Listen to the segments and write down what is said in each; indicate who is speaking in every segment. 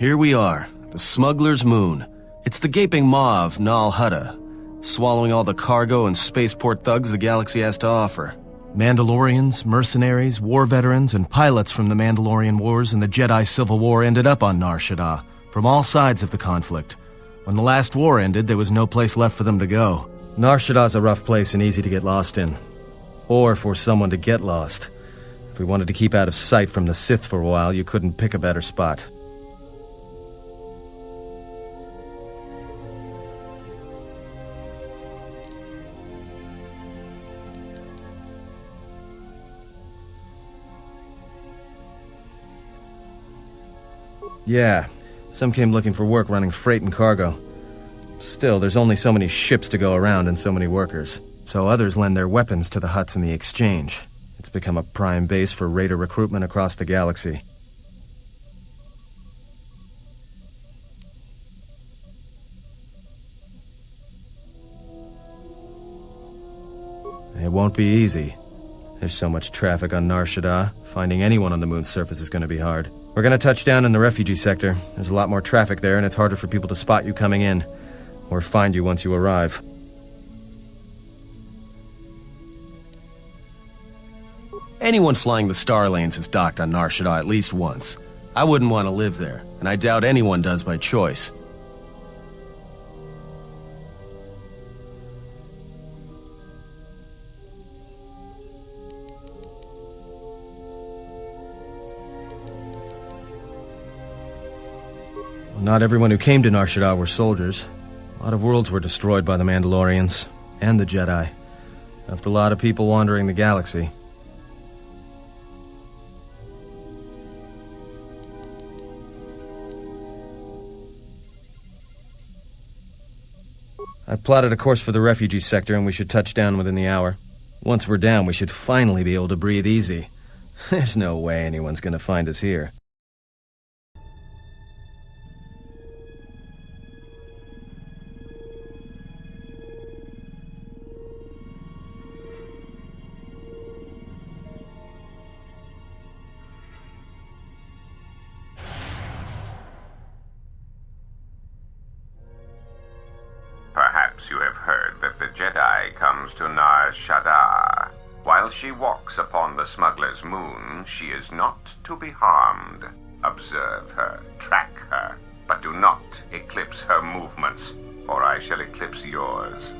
Speaker 1: here we are, the smuggler's moon. It's the gaping maw of Nar Shadda, swallowing all the cargo and spaceport thugs the galaxy has to offer. Mandalorians, mercenaries, war veterans, and pilots from the Mandalorian Wars and the Jedi Civil War ended up on Nar Shadda, from all sides of the conflict. When the last war ended, there was no place left for them to go. Nar Shadda's a rough place and easy to get lost in. Or for someone to get lost. If we wanted to keep out of sight from the Sith for a while, you couldn't pick a better spot. Yeah, some came looking for work running freight and cargo. Still, there's only so many ships to go around and so many workers. So others lend their weapons to the Hutts in the exchange. It's become a prime base for raider recruitment across the galaxy. It won't be easy. There's so much traffic on Nar Shadda, finding anyone on the moon's surface is going to be hard. We're going to touch down in the refugee sector. There's a lot more traffic there, and it's harder for people to spot you coming in, or find you once you arrive. Anyone flying the Star Lanes has docked on Nar Shadda at least once. I wouldn't want to live there, and I doubt anyone does by choice. Not everyone who came to Nar Shadda were soldiers. A lot of worlds were destroyed by the Mandalorians, and the Jedi. Left a lot of people wandering the galaxy. I've plotted a course for the refugee sector, and we should touch down within the hour. Once we're down, we should finally be able to breathe easy. There's no way anyone's gonna find us here.
Speaker 2: Perhaps you have heard that the Jedi comes to Nar Shadda. While she walks upon the smuggler's moon, she is not to be harmed. Observe her, track her, but do not eclipse her movements, or I shall eclipse yours.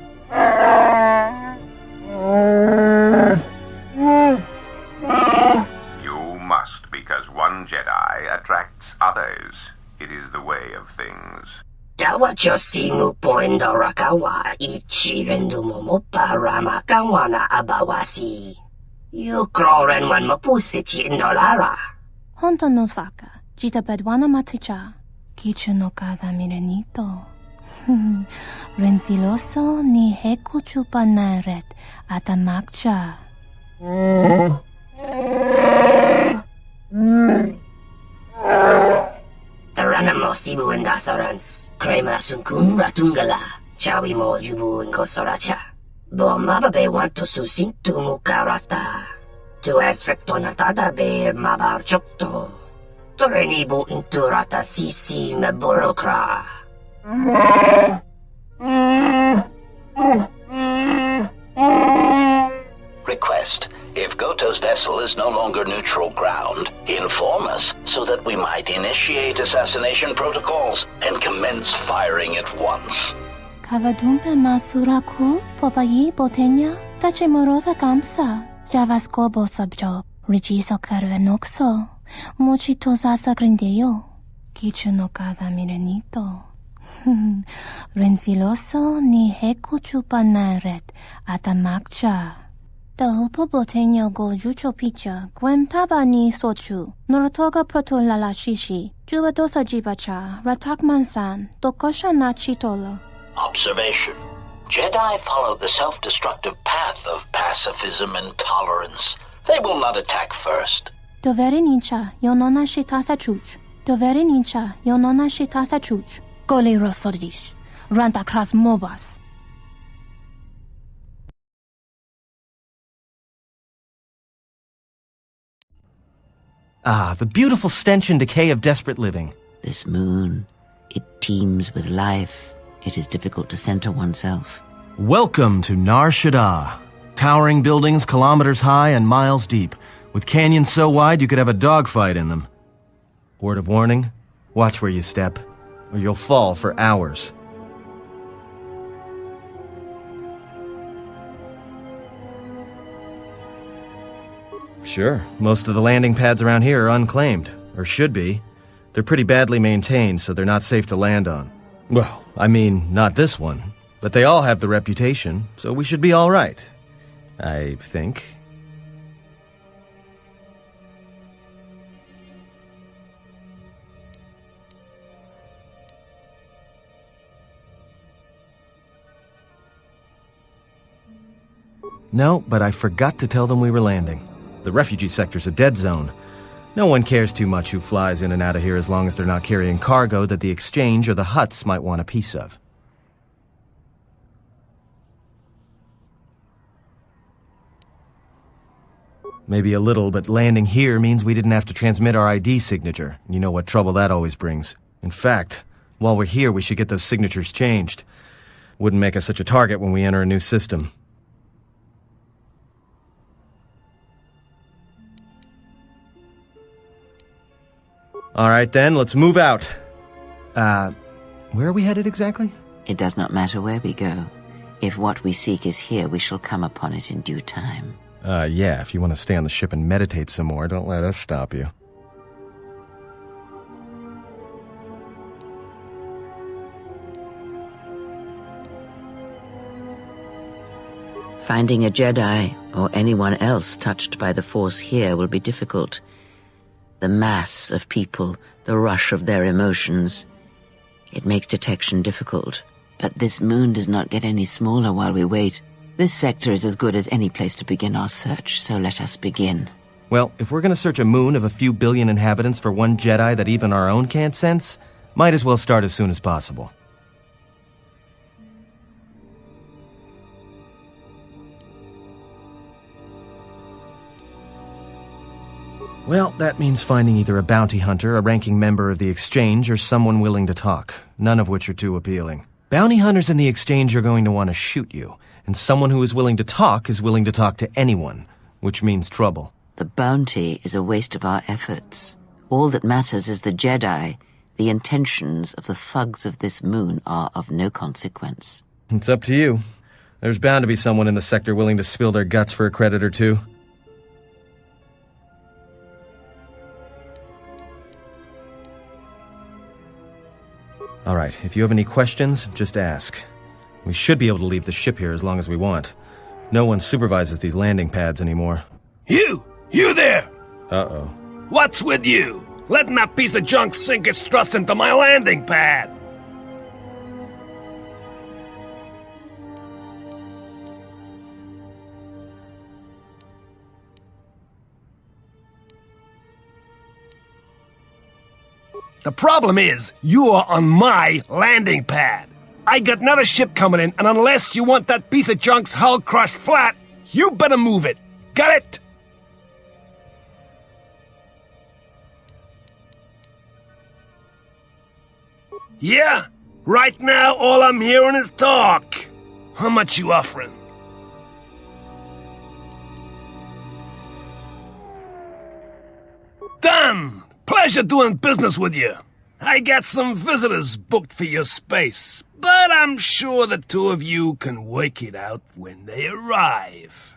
Speaker 2: You must, because one Jedi attracts others. It is the way of things.
Speaker 3: Dawachosimu poindorakawa ichirendumo paramakawana abawasi. Yukroren wan mapusiti indolara.
Speaker 4: Honta no saka, jita bedwana maticha. Kichu no kada mirenito. Renfiloso ni heku chupanaret atamakcha.
Speaker 3: Taranamo sibu indasarans, Kreia sunkun ratungala, chawi mo jubu inkosoracha. Bo mababe wanto susintu mukarata. Tu es rectonatada ber mabar chokto. Torenibu inturata sisi meborokra.
Speaker 5: Request. If KotOR's vessel is no longer neutral ground, inform us so that we might initiate assassination protocols and commence firing at once.
Speaker 4: Kavadumpe masuraku popayi botenya tachimurota kamsa. Javaskobo sabjob. Rigiso karvenokso. Mochitosa sagrindeyo. Kichu no kada mirenito. Renfiloso ni heku chupanaret atamakcha. Tahupo boteño go jucho picha, gwem taba ni sochu, norotoga proto lalashishi, jubadosa jibacha, ratakmansan, tokosha na chitolo.
Speaker 5: Observation. Jedi follow the self-destructive path of pacifism and tolerance. They will not attack first.
Speaker 4: Doveri nincha, yonona shitasa chuch. Doveri nincha, yonona shitasa chuch. Goli rosodish. Ranta kras mobas.
Speaker 1: Ah, the beautiful stench and decay of desperate living.
Speaker 6: This moon, it teems with life. It is difficult to center oneself.
Speaker 1: Welcome to Nar Shadda. Towering buildings kilometers high and miles deep, with canyons so wide you could have a dogfight in them. Word of warning, watch where you step, or you'll fall for hours. Sure, most of the landing pads around here are unclaimed, or should be. They're pretty badly maintained, so they're not safe to land on. Well, I mean, not this one. But they all have the reputation, so we should be all right. I think. No, but I forgot to tell them we were landing. The refugee sector's a dead zone. No one cares too much who flies in and out of here as long as they're not carrying cargo that the exchange or the Hutts might want a piece of. Maybe a little, but landing here means we didn't have to transmit our ID signature. You know what trouble that always brings. In fact, while we're here, we should get those signatures changed. Wouldn't make us such a target when we enter a new system. All right then, let's move out. Where are we headed exactly?
Speaker 6: It does not matter where we go. If what we seek is here, we shall come upon it in due time.
Speaker 1: Yeah, if you want to stay on the ship and meditate some more, don't let us stop you.
Speaker 6: Finding a Jedi, or anyone else touched by the Force here, will be difficult. The mass of people, the rush of their emotions. It makes detection difficult. But this moon does not get any smaller while we wait. This sector is as good as any place to begin our search, so let us begin.
Speaker 1: Well, if we're gonna search a moon of a few billion inhabitants for one Jedi that even our own can't sense, might as well start as soon as possible. Well, that means finding either a bounty hunter, a ranking member of the Exchange, or someone willing to talk, none of which are too appealing. Bounty hunters in the Exchange are going to want to shoot you, and someone who is willing to talk to anyone, which means trouble.
Speaker 6: The bounty is a waste of our efforts. All that matters is the Jedi. The intentions of the thugs of this moon are of no consequence.
Speaker 1: It's up to you. There's bound to be someone in the sector willing to spill their guts for a credit or two. All right, if you have any questions, just ask. We should be able to leave the ship here as long as we want. No one supervises these landing pads anymore.
Speaker 7: You there!
Speaker 1: Uh-oh.
Speaker 7: What's with you? Letting that piece of junk sink its struts into my landing pad! The problem is, you are on my landing pad. I got another ship coming in, and unless you want that piece of junk's hull crushed flat, you better move it. Got it? Yeah? Right now, all I'm hearing is talk. How much you offering? Done! Pleasure doing business with you. I got some visitors booked for your space, but I'm sure the two of you can work it out when they arrive.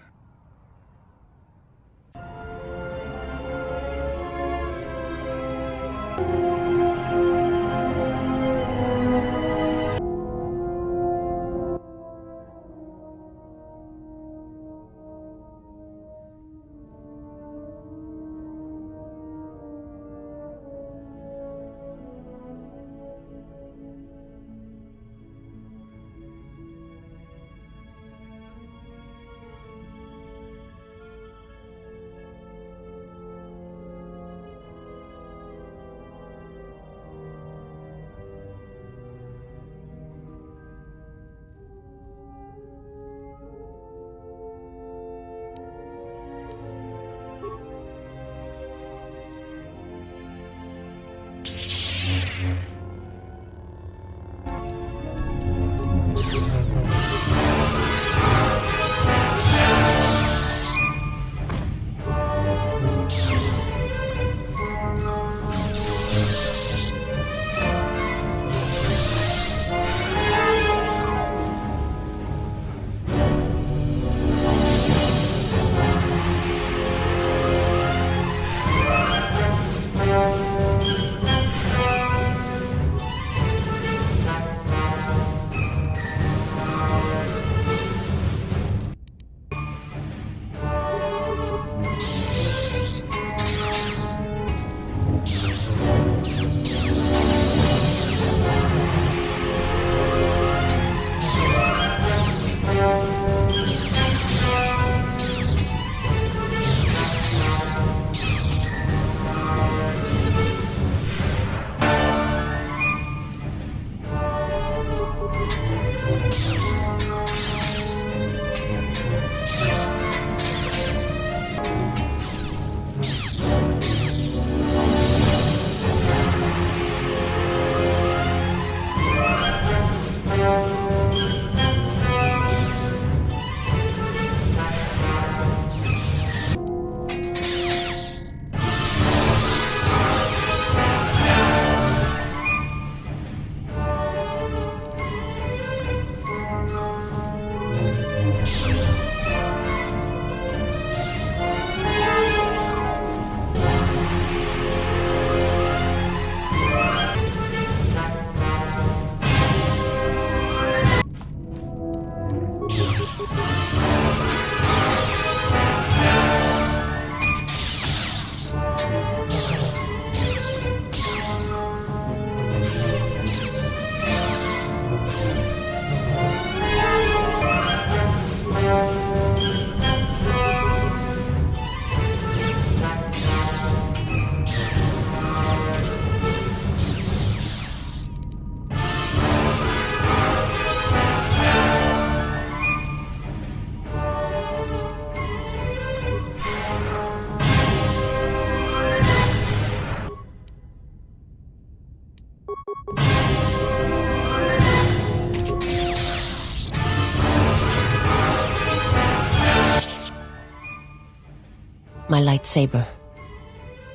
Speaker 8: My lightsaber.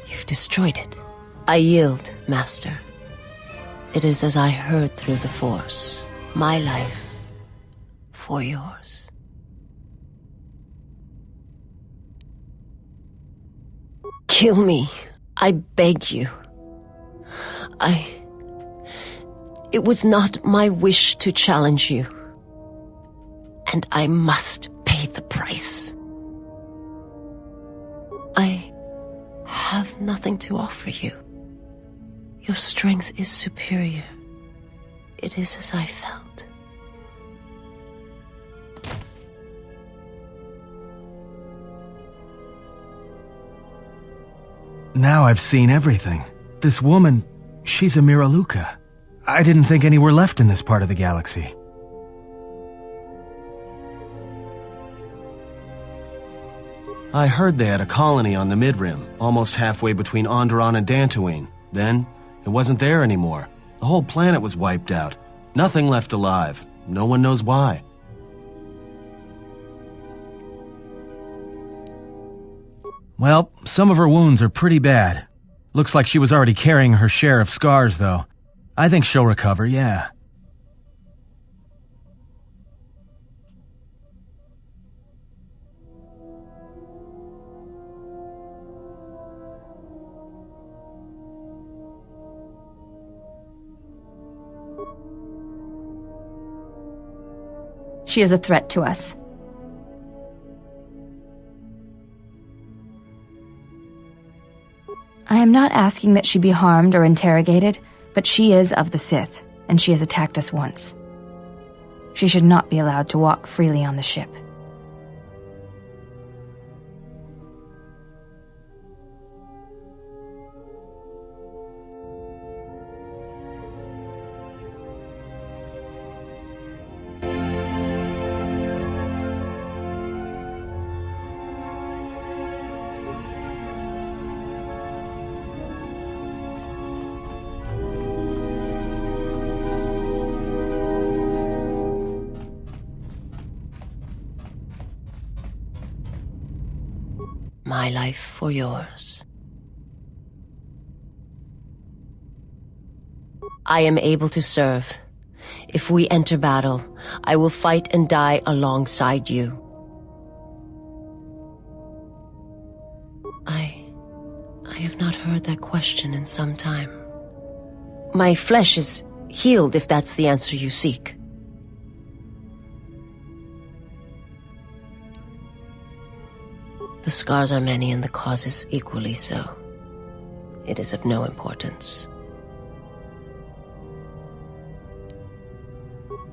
Speaker 8: You've destroyed it. I yield, Master. It is as I heard through the Force. My life for yours. Kill me. I beg you. It was not my wish to challenge you. And I must pay the price. I have nothing to offer you. Your strength is superior. It is as I felt.
Speaker 1: Now I've seen everything. This woman, she's a Miraluka. I didn't think any were left in this part of the galaxy. I heard they had a colony on the Midrim, almost halfway between Onderon and Dantooine. Then, it wasn't there anymore. The whole planet was wiped out. Nothing left alive. No one knows why. Well, some of her wounds are pretty bad. Looks like she was already carrying her share of scars, though. I think she'll recover, yeah.
Speaker 9: She is a threat to us. I am not asking that she be harmed or interrogated, but she is of the Sith, and she has attacked us once. She should not be allowed to walk freely on the ship.
Speaker 8: My life for yours. I am able to serve. If we enter battle, I will fight and die alongside you. I have not heard that question in some time. My flesh is healed, if that's the answer you seek. The scars are many and the causes equally so. It is of no importance.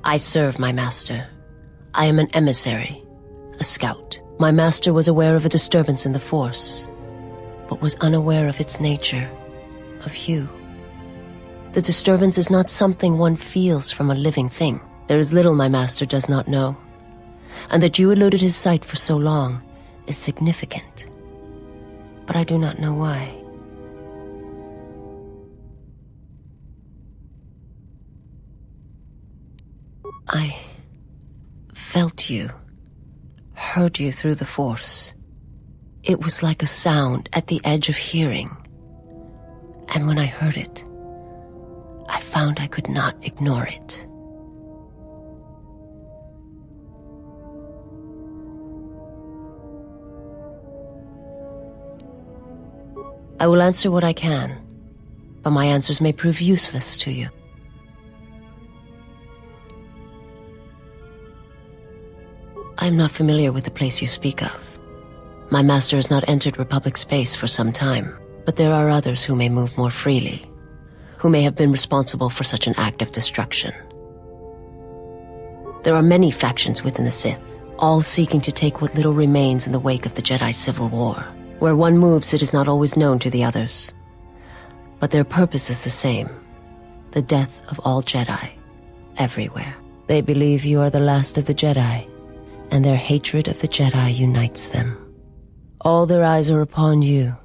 Speaker 8: I serve my master. I am an emissary, a scout. My master was aware of a disturbance in the Force, but was unaware of its nature, of you. The disturbance is not something one feels from a living thing. There is little my master does not know, and that you eluded his sight for so long is significant, but I do not know why. I felt you, heard you through the Force. It was like a sound at the edge of hearing, and when I heard it, I found I could not ignore it. I will answer what I can, but my answers may prove useless to you. I am not familiar with the place you speak of. My master has not entered Republic space for some time, but there are others who may move more freely, who may have been responsible for such an act of destruction. There are many factions within the Sith, all seeking to take what little remains in the wake of the Jedi Civil War. Where one moves, it is not always known to the others. But their purpose is the same. The death of all Jedi, everywhere. They believe you are the last of the Jedi, and their hatred of the Jedi unites them. All their eyes are upon you,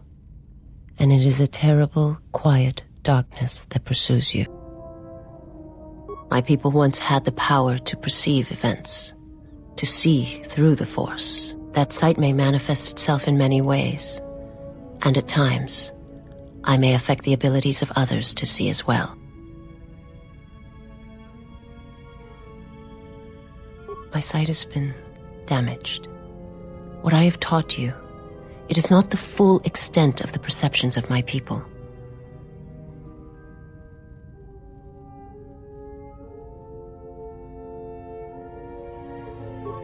Speaker 8: and it is a terrible, quiet darkness that pursues you. My people once had the power to perceive events, to see through the Force. That sight may manifest itself in many ways, and at times, I may affect the abilities of others to see as well. My sight has been damaged. What I have taught you, it is not the full extent of the perceptions of my people.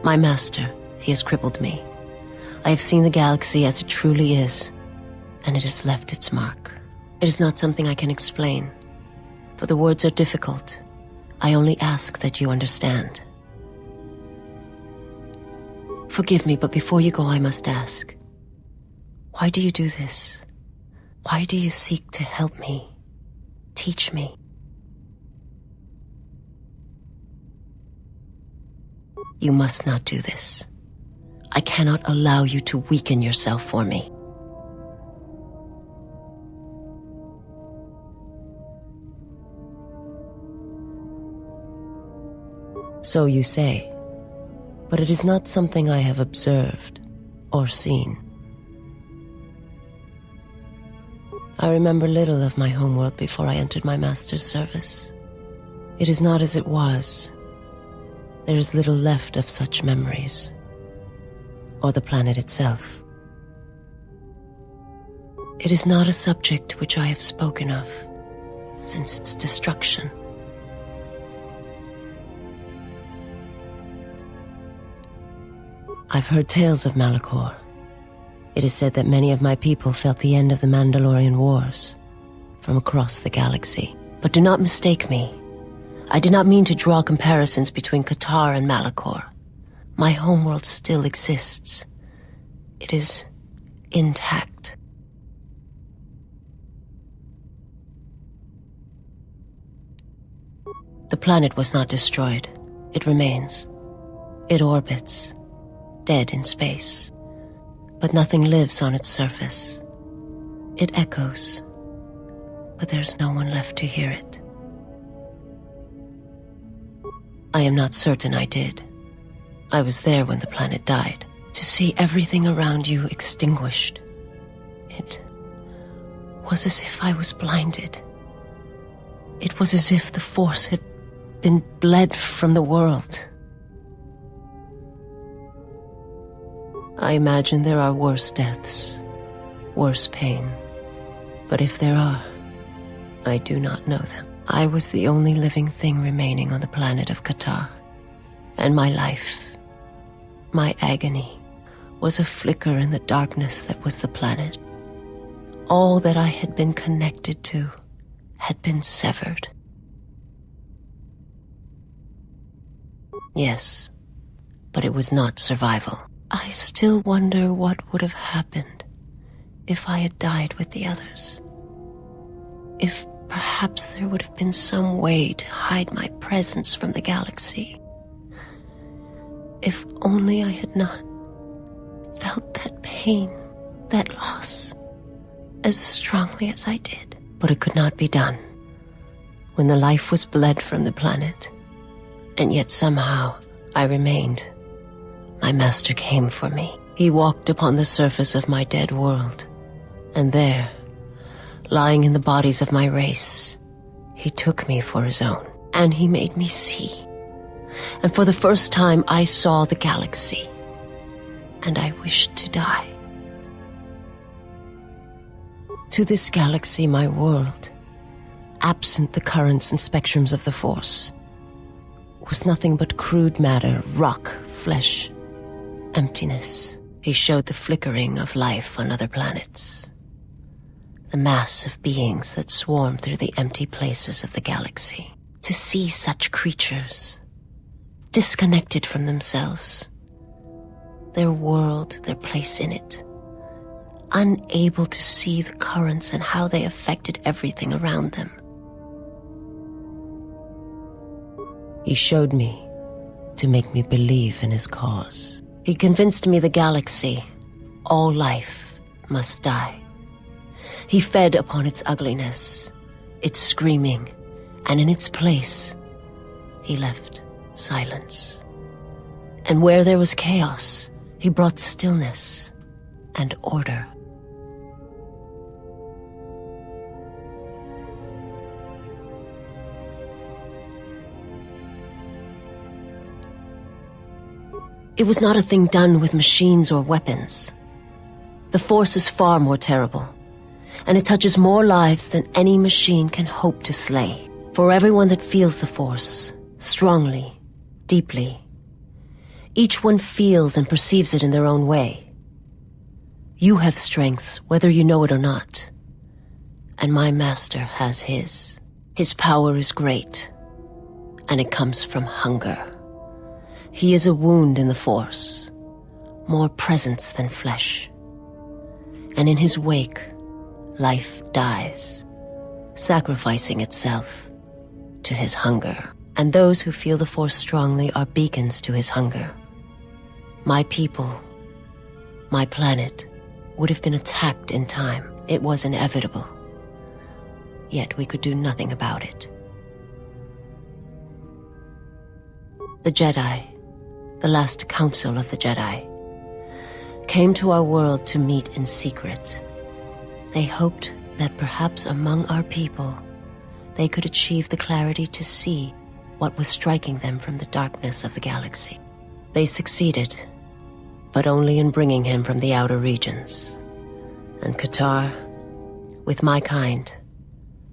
Speaker 8: My master, he has crippled me. I have seen the galaxy as it truly is, and it has left its mark. It is not something I can explain, for the words are difficult. I only ask that you understand. Forgive me, but before you go, I must ask. Why do you do this? Why do you seek to help me? Teach me? You must not do this. I cannot allow you to weaken yourself for me. So you say, but it is not something I have observed or seen. I remember little of my homeworld before I entered my master's service. It is not as it was. There is little left of such memories, or the planet itself. It is not a subject which I have spoken of since its destruction. I've heard tales of Malachor. It is said that many of my people felt the end of the Mandalorian Wars from across the galaxy. But do not mistake me. I did not mean to draw comparisons between KotOR and Malachor. My homeworld still exists. It is intact. The planet was not destroyed. It remains. It orbits, dead in space. But nothing lives on its surface. It echoes, but there's no one left to hear it. I am not certain I did. I was there when the planet died. To see everything around you extinguished. It was as if I was blinded. It was as if the Force had been bled from the world. I imagine there are worse deaths, worse pain. But if there are, I do not know them. I was the only living thing remaining on the planet of KotOR, and my life, my agony, was a flicker in the darkness that was the planet. All that I had been connected to had been severed. Yes, but it was not survival. I still wonder what would have happened if I had died with the others. If perhaps there would have been some way to hide my presence from the galaxy. If only I had not felt that pain, that loss, as strongly as I did. But it could not be done. When the life was bled from the planet, and yet somehow I remained. My master came for me. He walked upon the surface of my dead world, and there, lying in the bodies of my race, he took me for his own, and he made me see. And for the first time I saw the galaxy, and I wished to die. To this galaxy, my world, absent the currents and spectrums of the Force, was nothing but crude matter, rock, flesh, emptiness. He showed the flickering of life on other planets. The mass of beings that swarm through the empty places of the galaxy. To see such creatures, disconnected from themselves, their world, their place in it, unable to see the currents and how they affected everything around them. He showed me to make me believe in his cause. He convinced me the galaxy, all life, must die. He fed upon its ugliness, its screaming, and in its place, he left silence. And where there was chaos, he brought stillness and order. It was not a thing done with machines or weapons. The Force is far more terrible, and it touches more lives than any machine can hope to slay. For everyone that feels the Force, strongly, deeply, each one feels and perceives it in their own way. You have strengths, whether you know it or not, and my master has his. His power is great, and it comes from hunger. He is a wound in the Force, more presence than flesh. And in his wake, life dies, sacrificing itself to his hunger. And those who feel the Force strongly are beacons to his hunger. My people, my planet, would have been attacked in time. It was inevitable. Yet we could do nothing about it. The Jedi, the last council of the Jedi, came to our world to meet in secret. They hoped that perhaps among our people, they could achieve the clarity to see what was striking them from the darkness of the galaxy. They succeeded, but only in bringing him from the outer regions. And KotOR, with my kind,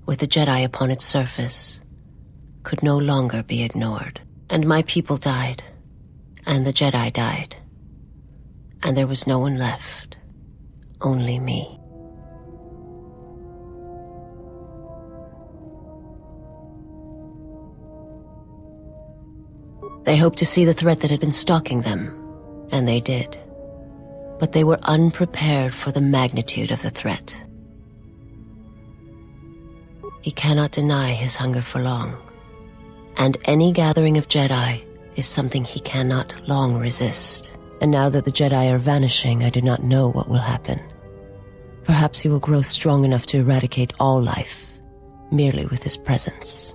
Speaker 8: with the Jedi upon its surface, could no longer be ignored. And my people died, and the Jedi died. And there was no one left, only me. They hoped to see the threat that had been stalking them, and they did. But they were unprepared for the magnitude of the threat. He cannot deny his hunger for long, and any gathering of Jedi is something he cannot long resist. And now that the Jedi are vanishing, I do not know what will happen. Perhaps he will grow strong enough to eradicate all life, merely with his presence.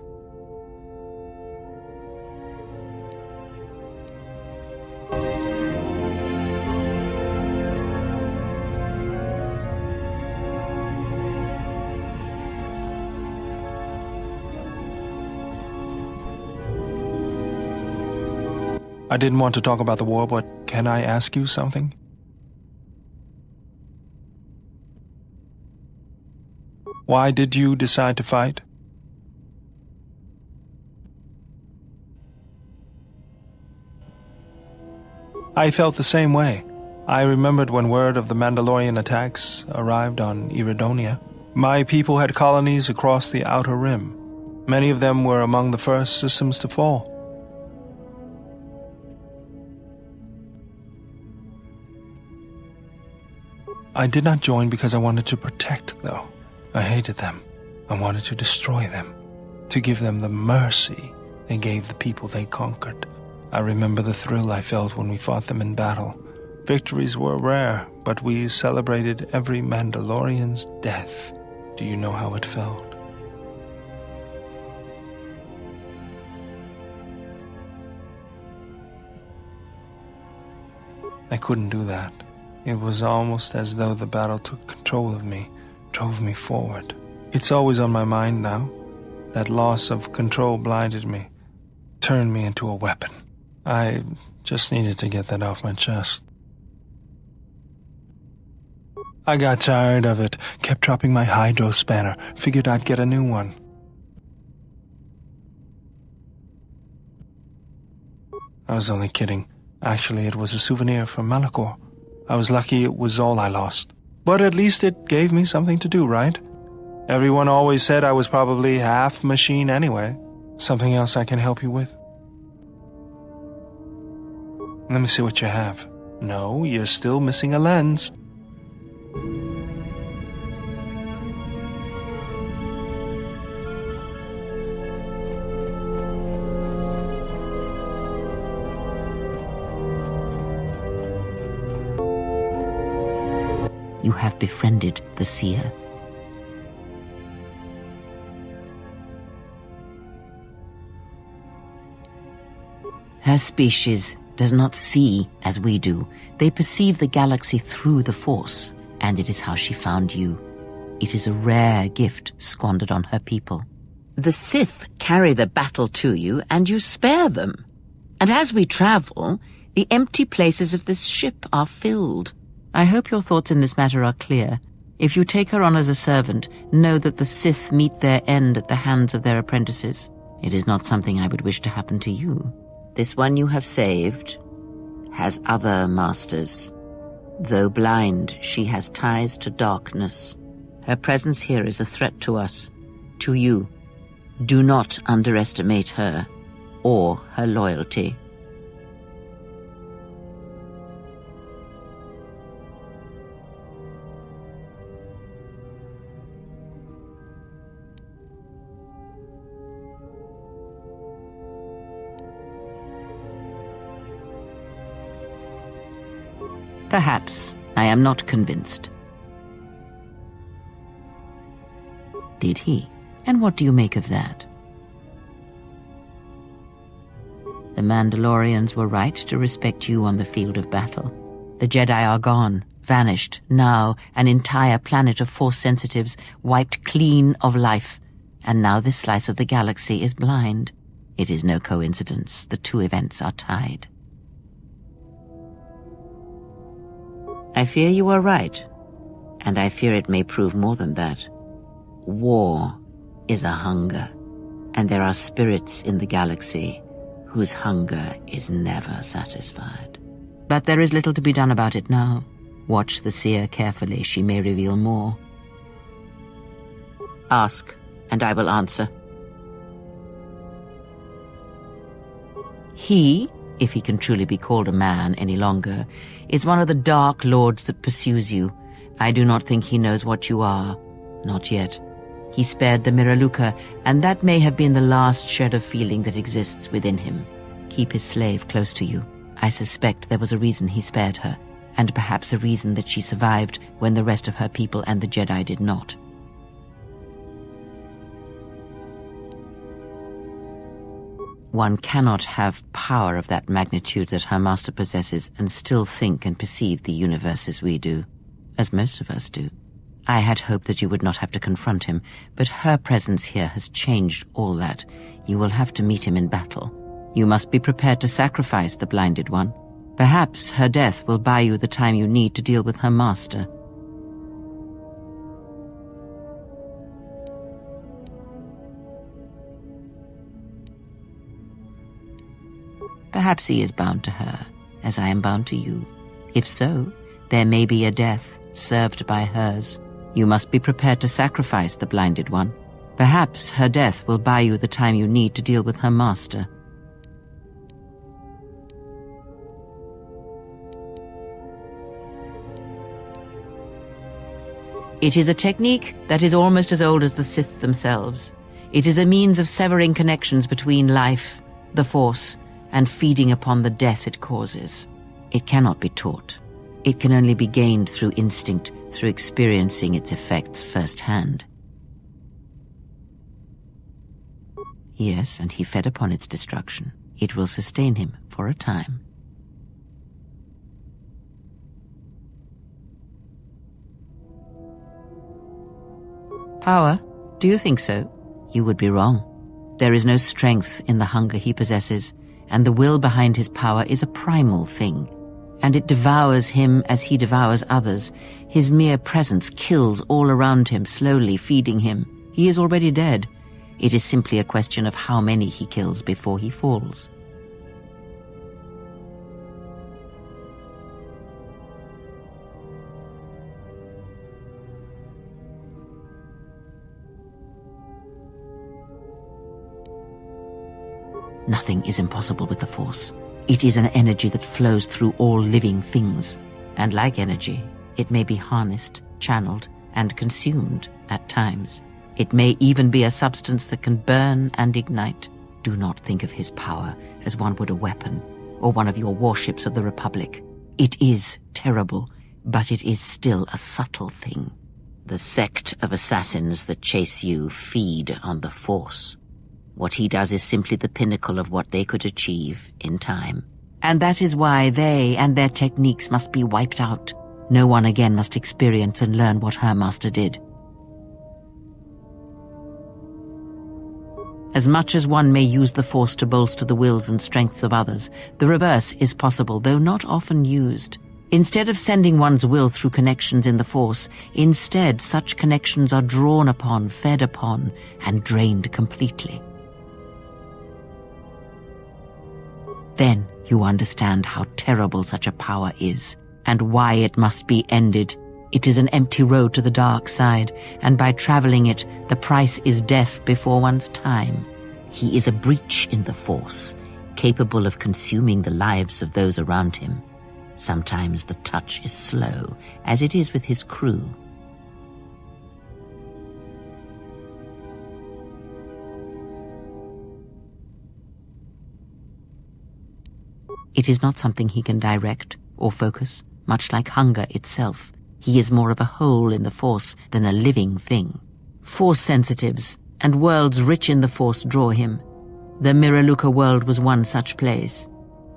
Speaker 10: I didn't want to talk about the war, but can I ask you something? Why did you decide to fight? I felt the same way. I remembered when word of the Mandalorian attacks arrived on Iridonia. My people had colonies across the Outer Rim. Many of them were among the first systems to fall. I did not join because I wanted to protect, though. I hated them. I wanted to destroy them, to give them the mercy they gave the people they conquered. I remember the thrill I felt when we fought them in battle. Victories were rare, but we celebrated every Mandalorian's death. Do you know how it felt? I couldn't do that. It was almost as though the battle took control of me, drove me forward. It's always on my mind now. That loss of control blinded me, turned me into a weapon. I just needed to get that off my chest. I got tired of it, kept dropping my hydro spanner, figured I'd get a new one. I was only kidding. Actually, it was a souvenir from Malachor. I was lucky it was all I lost. But at least it gave me something to do, right? Everyone always said I was probably half machine anyway. Something else I can help you with? Let me see what you have. No, you're still missing a lens.
Speaker 6: You have befriended the seer. Her species does not see as we do. They perceive the galaxy through the Force, and it is how she found you. It is a rare gift squandered on her people. The Sith carry the battle to you, and you spare them. And as we travel, the empty places of this ship are filled. I hope your thoughts in this matter are clear. If you take her on as a servant, know that the Sith meet their end at the hands of their apprentices. It is not something I would wish to happen to you. This one you have saved has other masters. Though blind, she has ties to darkness. Her presence here is a threat to us, to you. Do not underestimate her or her loyalty. Perhaps. I am not convinced. Did he? And what do you make of that? The Mandalorians were right to respect you on the field of battle. The Jedi are gone, vanished. Now, an entire planet of Force sensitives wiped clean of life. And now this slice of the galaxy is blind. It is no coincidence. The two events are tied. I fear you are right, and I fear it may prove more than that. War is a hunger, and there are spirits in the galaxy whose hunger is never satisfied. But there is little to be done about it now. Watch the seer carefully, she may reveal more. Ask, and I will answer. He, if he can truly be called a man any longer, is one of the dark lords that pursues you. I do not think he knows what you are. Not yet. He spared the Miraluka, and that may have been the last shred of feeling that exists within him. Keep his slave close to you. I suspect there was a reason he spared her, and perhaps a reason that she survived when the rest of her people and the Jedi did not. One cannot have power of that magnitude that her master possesses and still think and perceive the universe as we do, as most of us do. I had hoped that you would not have to confront him, but her presence here has changed all that. You will have to meet him in battle. You must be prepared to sacrifice the blinded one. Perhaps her death will buy you the time you need to deal with her master. Perhaps he is bound to her, as I am bound to you. If so, there may be a death served by hers. You must be prepared to sacrifice the blinded one. Perhaps her death will buy you the time you need to deal with her master. It is a technique that is almost as old as the Sith themselves. It is a means of severing connections between life, the Force, and feeding upon the death it causes. It cannot be taught. It can only be gained through instinct, through experiencing its effects firsthand. Yes, and he fed upon its destruction. It will sustain him for a time. Power? Do you think so? You would be wrong. There is no strength in the hunger he possesses, and the will behind his power is a primal thing, and it devours him as he devours others. His mere presence kills all around him, slowly feeding him. He is already dead. It is simply a question of how many he kills before he falls. Nothing is impossible with the Force. It is an energy that flows through all living things. And like energy, it may be harnessed, channeled, and consumed at times. It may even be a substance that can burn and ignite. Do not think of his power as one would a weapon, or one of your warships of the Republic. It is terrible, but it is still a subtle thing. The sect of assassins that chase you feed on the Force. What he does is simply the pinnacle of what they could achieve in time. And that is why they and their techniques must be wiped out. No one again must experience and learn what her master did. As much as one may use the Force to bolster the wills and strengths of others, the reverse is possible, though not often used. Instead of sending one's will through connections in the Force, instead such connections are drawn upon, fed upon, and drained completely. Then you understand how terrible such a power is, and why it must be ended. It is an empty road to the dark side, and by traveling it, the price is death before one's time. He is a breach in the Force, capable of consuming the lives of those around him. Sometimes the touch is slow, as it is with his crew. It is not something he can direct or focus, much like hunger itself. He is more of a hole in the Force than a living thing. Force sensitives and worlds rich in the Force draw him. The Miraluka world was one such place.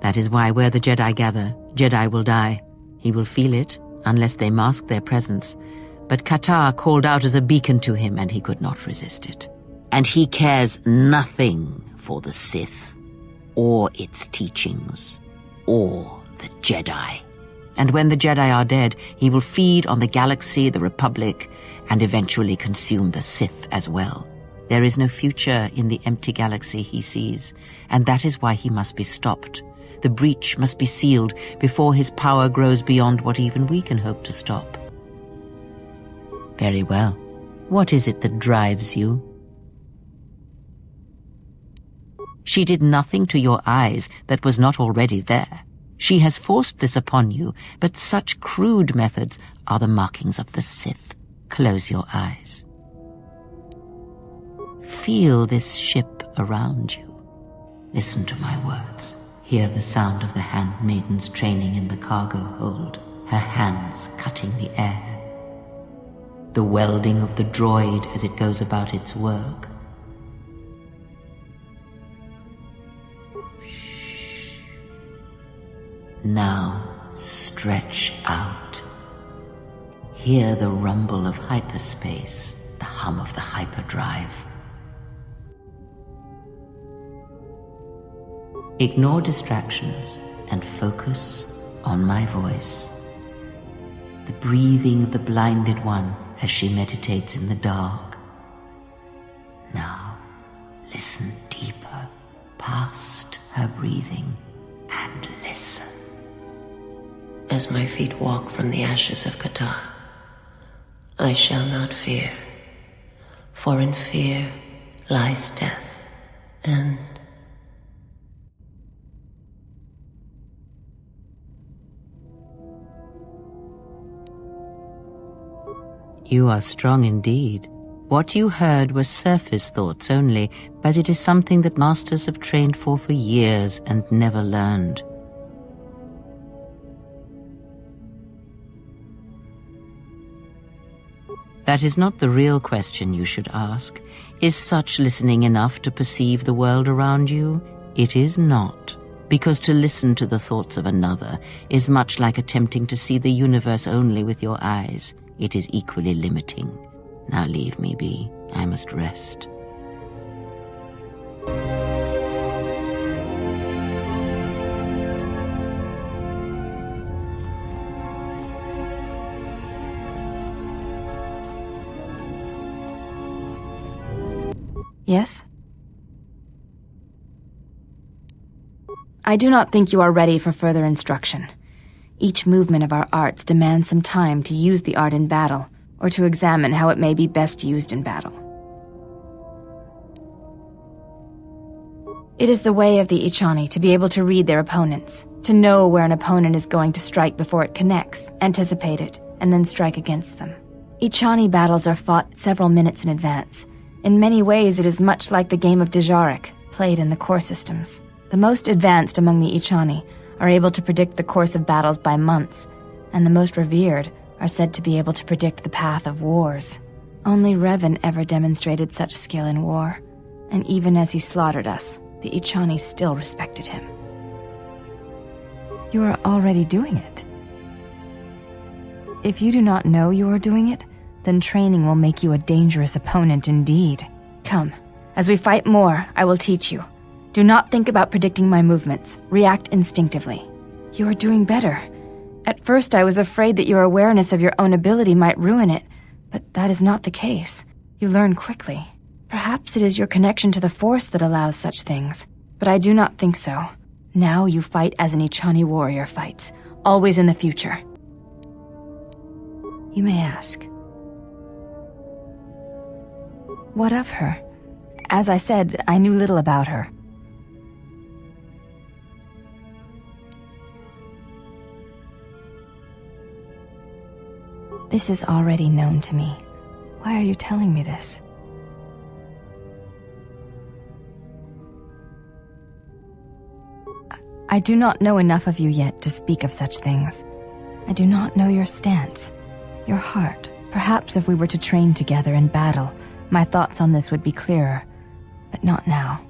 Speaker 6: That is why where the Jedi gather, Jedi will die. He will feel it, unless they mask their presence. But KotOR called out as a beacon to him, and he could not resist it. And he cares nothing for the Sith, or its teachings, or the Jedi. And when the Jedi are dead, he will feed on the galaxy, the Republic, and eventually consume the Sith as well. There is no future in the empty galaxy he sees, and that is why he must be stopped. The breach must be sealed before his power grows beyond what even we can hope to stop. Very well. What is it that drives you? She did nothing to your eyes that was not already there. She has forced this upon you, but such crude methods are the markings of the Sith. Close your eyes. Feel this ship around you. Listen to my words. Hear the sound of the handmaidens training in the cargo hold, her hands cutting the air. The welding of the droid as it goes about its work. Now stretch out. Hear the rumble of hyperspace, the hum of the hyperdrive. Ignore distractions and focus on my voice. The breathing of the blinded one as she meditates in the dark. Now, listen deeper, past her breathing, and listen.
Speaker 8: As my feet walk from the ashes of KotOR, I shall not fear, for in fear lies death, and
Speaker 6: you are strong indeed. What you heard were surface thoughts only, but it is something that masters have trained for years and never learned. That is not the real question you should ask. Is such listening enough to perceive the world around you? It is not, because to listen to the thoughts of another is much like attempting to see the universe only with your eyes. It is equally limiting. Now leave me be. I must rest.
Speaker 9: Yes? I do not think you are ready for further instruction. Each movement of our arts demands some time to use the art in battle, or to examine how it may be best used in battle. It is the way of the Ichani to be able to read their opponents, to know where an opponent is going to strike before it connects, anticipate it, and then strike against them. Ichani battles are fought several minutes in advance. In many ways, it is much like the game of Dejarik, played in the core systems. The most advanced among the Ichani are able to predict the course of battles by months, and the most revered are said to be able to predict the path of wars. Only Revan ever demonstrated such skill in war. And even as he slaughtered us, the Ichani still respected him. You are already doing it. If you do not know you are doing it, then training will make you a dangerous opponent indeed. Come, as we fight more, I will teach you. Do not think about predicting my movements. React instinctively. You are doing better. At first I was afraid that your awareness of your own ability might ruin it, but that is not the case. You learn quickly. Perhaps it is your connection to the Force that allows such things, but I do not think so. Now you fight as an Ichani warrior fights, always in the future. You may ask, what of her? As I said, I knew little about her. This is already known to me. Why are you telling me this? I do not know enough of you yet to speak of such things. I do not know your stance, your heart. Perhaps if we were to train together in battle, my thoughts on this would be clearer, but not now.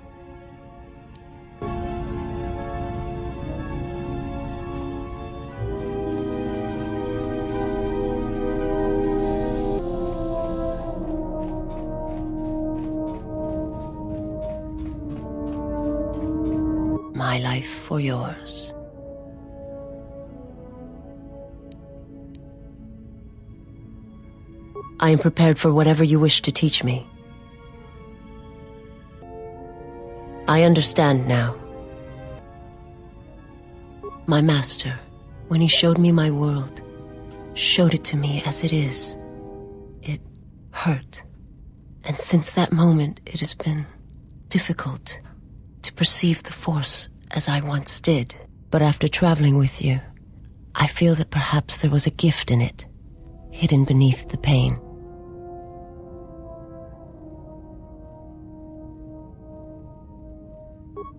Speaker 8: My life for yours. I am prepared for whatever you wish to teach me. I understand now. My master, when he showed me my world, showed it to me as it is. It hurt. And since that moment, it has been difficult to perceive the Force as I once did. But after traveling with you, I feel that perhaps there was a gift in it, hidden beneath the pain.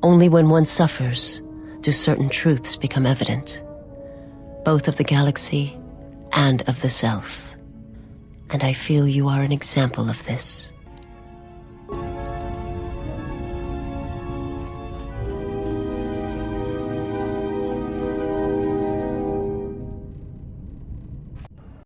Speaker 8: Only when one suffers do certain truths become evident, both of the galaxy and of the self. And I feel you are an example of this.